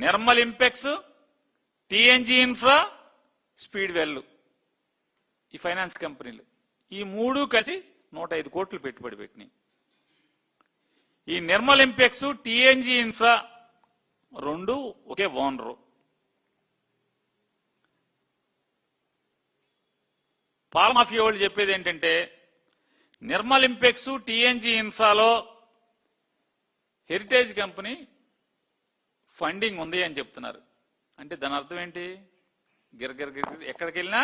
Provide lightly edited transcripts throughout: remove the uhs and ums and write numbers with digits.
Nirmal Impex, TNG infra, speed well, ఈ finance కంపెనీలు ఈ మూడు కలిసి 105 కోట్లు పెట్టుబడి పెట్టినాయి. ఈ నిర్మల్ ఇంపెక్స్, టీఎన్జీ ఇన్ఫ్రా రెండు ఒకే ఓనరు. పాల మాఫియా వాళ్ళు చెప్పేది ఏంటంటే నిర్మల్ ఇంపెక్స్, టీఎన్జీ ఇన్ఫ్రాలో హెరిటేజ్ కంపెనీ ఫండింగ్ ఉంది అని చెప్తున్నారు. అంటే దాని అర్థం ఏంటి? గిరగిర ఎక్కడికి వెళ్ళినా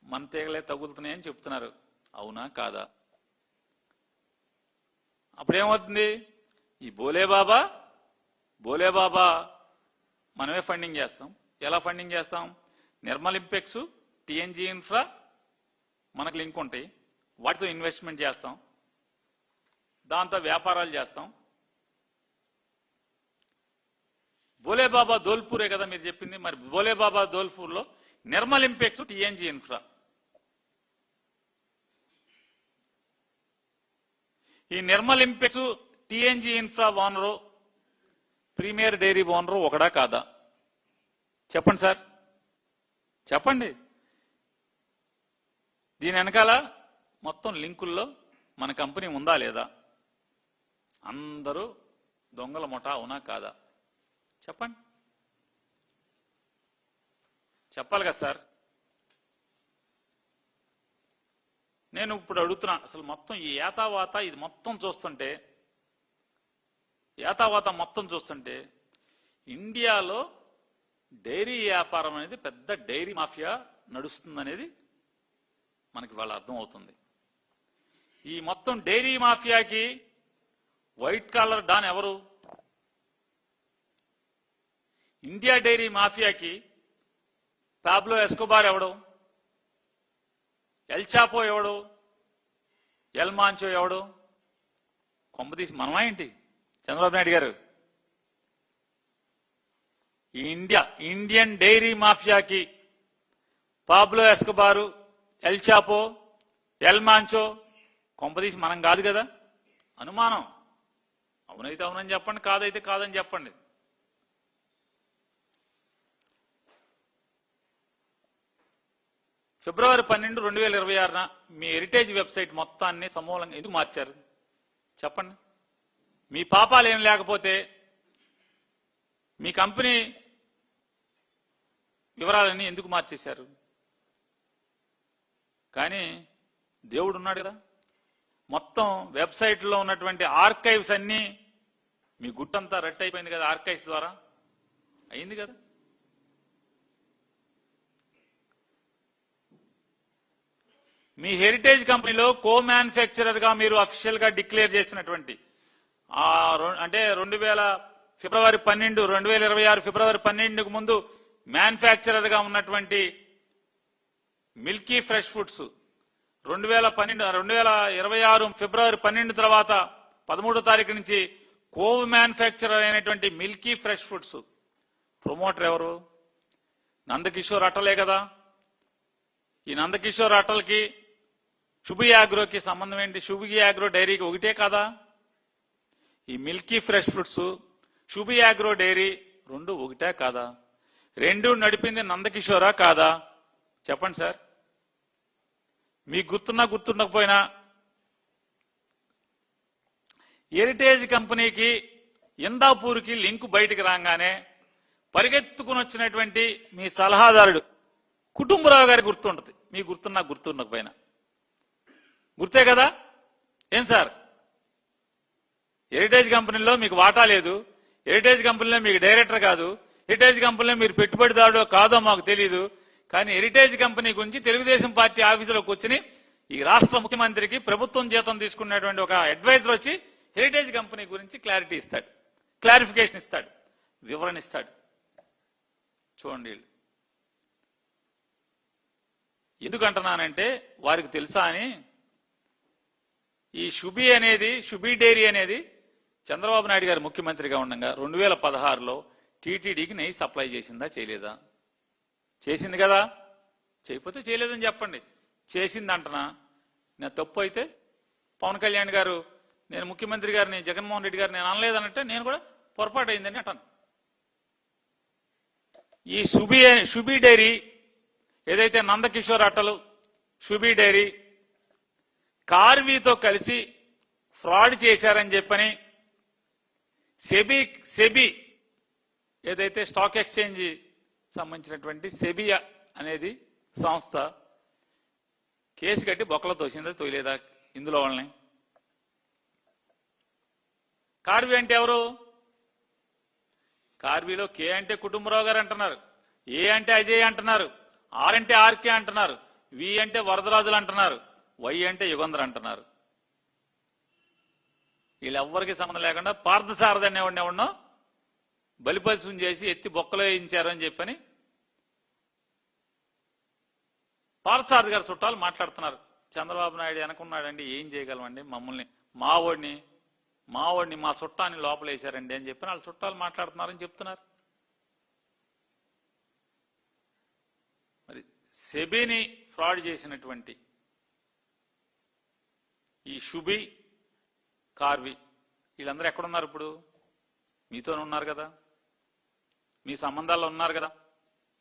మన తీగలే తగులుతున్నాయని చెప్తున్నారు. అవునా కాదా? అప్పుడేమవుతుంది? ఈ బోలేబాబా మనమే ఫండింగ్ చేస్తాం. ఎలా ఫండింగ్ చేస్తాం? నిర్మల్ ఇంపెక్స్, టీఎన్జీ ఇన్ఫ్రా మనకు లింక్ ఉంటాయి, వాటితో ఇన్వెస్ట్మెంట్ చేస్తాం, దాంతో వ్యాపారాలు చేస్తాం. బోలేబాబా ధోల్పూరే కదా మీరు చెప్పింది. మరి బోలేబాబా ధోల్పూర్లో నిర్మల్ ఇంపెక్స్, టీఎన్జీ ఇన్ఫ్రా, ఈ Nirmal Impex, TNG infra owner premier dairy owner ఒకడా కాదా? చెప్పండి సార్, చెప్పండి. దీని వెనకాల మొత్తం లింకుల్లో మన కంపెనీ ఉందా లేదా? అందరూ దొంగల ముఠా అవునా కాదా? చెప్పండి, చెప్పాలి కదా సార్. నేను ఇప్పుడు అడుగుతున్నా, అసలు మొత్తం ఈ యాతావాత ఇది మొత్తం చూస్తుంటే ఇండియాలో డైరీ వ్యాపారం అనేది పెద్ద డైరీ మాఫియా నడుస్తుందనేది మనకి వాళ్ళ అర్థం అవుతుంది. ఈ మొత్తం డైరీ మాఫియాకి వైట్ కాలర్ డాన్ ఎవరు? ఇండియా డైరీ మాఫియాకి పాబ్లో ఎస్కోబార్ ఎవడు? ఎల్ చాపో ఎవడు? ఎల్ మాంచో ఎవడు? కొంపదీసి మనమా ఏంటి చంద్రబాబు నాయుడు గారు? ఈ ఇండియన్ డైరీ మాఫియాకి Pablo Escobar, El Chapo, El Mencho కొంపదీసి మనం కాదు కదా? అనుమానం. అవునైతే అవునని చెప్పండి, కాదైతే కాదని చెప్పండి. ఫిబ్రవరి 12, 2026 మీ హెరిటేజ్ వెబ్సైట్ మొత్తాన్ని సమూలంగా ఎందుకు మార్చారు? చెప్పండి. మీ పాపాలు ఏం లేకపోతే మీ కంపెనీ వివరాలన్నీ ఎందుకు మార్చేశారు? కానీ దేవుడు ఉన్నాడు కదా, మొత్తం వెబ్సైట్లో ఉన్నటువంటి ఆర్కైవ్స్ అన్నీ మీ గుట్టంతా రట్ అయిపోయింది కదా, ఆర్కైవ్స్ ద్వారా అయింది కదా. మీ హెరిటేజ్ కంపెనీలో కో మ్యానుఫ్యాక్చరర్ గా మీరు అఫీషియల్ గా డిక్లేర్ చేసినటువంటి అంటే ఫిబ్రవరి 12, 2026 ఫిబ్రవరి 12కు ముందు మ్యానుఫ్యాక్చరర్ గా ఉన్నటువంటి మిల్కీ ఫ్రెష్ ఫుడ్స్ 2026 ఫిబ్రవరి 12 తర్వాత 13వ తారీఖు నుంచి కో మ్యానుఫ్యాక్చరర్ అయినటువంటి మిల్కీ ఫ్రెష్ ఫుడ్స్ ప్రమోటర్ ఎవరు? నందకిషోర్ అట్టలే కదా. ఈ నందకిషోర్ అట్టలకి శుభి యాగ్రోకి సంబంధం ఏంటి? శుభి యాగ్రో డైరీకి ఒకటే కాదా? ఈ Milky fresh fruits, Shubhi Agro dairy రెండు ఒకటే కాదా? రెండు నడిపింది నందకిషోరా కాదా? చెప్పండి సార్. మీకు గుర్తుండకపోయినా హెరిటేజ్ కంపెనీకి ఇందాపూర్కి లింకు బయటికి రాగానే పరిగెత్తుకుని వచ్చినటువంటి మీ సలహాదారుడు కుటుంబరావు గారి గుర్తుంటది. మీకు గుర్తుండకపోయినా గుర్తే కదా. ఏం సార్, హెరిటేజ్ కంపెనీలో మీకు వాటా లేదు, హెరిటేజ్ కంపెనీలో మీకు డైరెక్టర్ కాదు, హెరిటేజ్ కంపెనీలో మీరు పెట్టుబడిదారుడో కాదో మాకు తెలియదు. కానీ హెరిటేజ్ కంపెనీ గురించి తెలుగుదేశం పార్టీ ఆఫీసులో కూర్చుని ఈ రాష్ట్ర ముఖ్యమంత్రికి ప్రభుత్వం జీతం తీసుకున్నటువంటి ఒక అడ్వైజర్ వచ్చి హెరిటేజ్ కంపెనీ గురించి క్లారిఫికేషన్ ఇస్తాడు, వివరణ ఇస్తాడు. చూడండి, ఎందుకంటున్నానంటే వారికి తెలుసా అని. ఈ శుభి డైరీ అనేది చంద్రబాబు నాయుడు గారు ముఖ్యమంత్రిగా ఉండగా 2016లో టీటీడీకి నెయ్యి సప్లై చేసిందా చేయలేదా? చేసింది కదా. చేయకపోతే చేయలేదని చెప్పండి. చేసింది అంటనా? నేను తప్పు అయితే పవన్ కళ్యాణ్ గారు నేను ముఖ్యమంత్రి గారిని జగన్మోహన్ రెడ్డి గారు నేను అనలేదనంటే నేను కూడా పొరపాటు అయిందని అంటాను. ఈ షుబీ డైరీ ఏదైతే నందకిషోర్ అట్టలు, షుబీ డైరీ కార్వీతో కలిసి ఫ్రాడ్ చేశారని చెప్పని సెబీ ఏదైతే స్టాక్ ఎక్స్చేంజ్ సంబంధించినటువంటి సెబీ అనేది సంస్థ కేసు కట్టి బొక్కలో తోసిందా తోయలేదా ఇందులో వాళ్ళని? కార్వీ అంటే ఎవరు? కార్వీలో కే అంటే కుటుంబరావు గారు అంటున్నారు, ఏ అంటే అజయ్ అంటున్నారు, ఆర్ అంటే ఆర్కే అంటున్నారు, వి అంటే వరదరాజులు అంటున్నారు, వై అంటే యుగంధర్ అంటున్నారు. వీళ్ళెవ్వరికి సంబంధం లేకుండా పార్థసారథి అనేవాడిని ఎవడనో బలిపరిశం చేసి ఎత్తి బొక్కలో వేయించారు అని చెప్పని పార్థసారథి గారు చుట్టాలు మాట్లాడుతున్నారు. చంద్రబాబు నాయుడు వెనకున్నాడండి, ఏం చేయగలమండి, మమ్మల్ని మావోడిని మా చుట్టాన్ని లోపలేశారండి అని చెప్పి వాళ్ళ చుట్టాలు మాట్లాడుతున్నారని చెప్తున్నారు. మరి సెబీని ఫ్రాడ్ చేసినటువంటి ఈ షుబీ, కార్వీ వీళ్ళందరూ ఎక్కడున్నారు? ఇప్పుడు మీతోనే ఉన్నారు కదా, మీ సంబంధాల్లో ఉన్నారు కదా.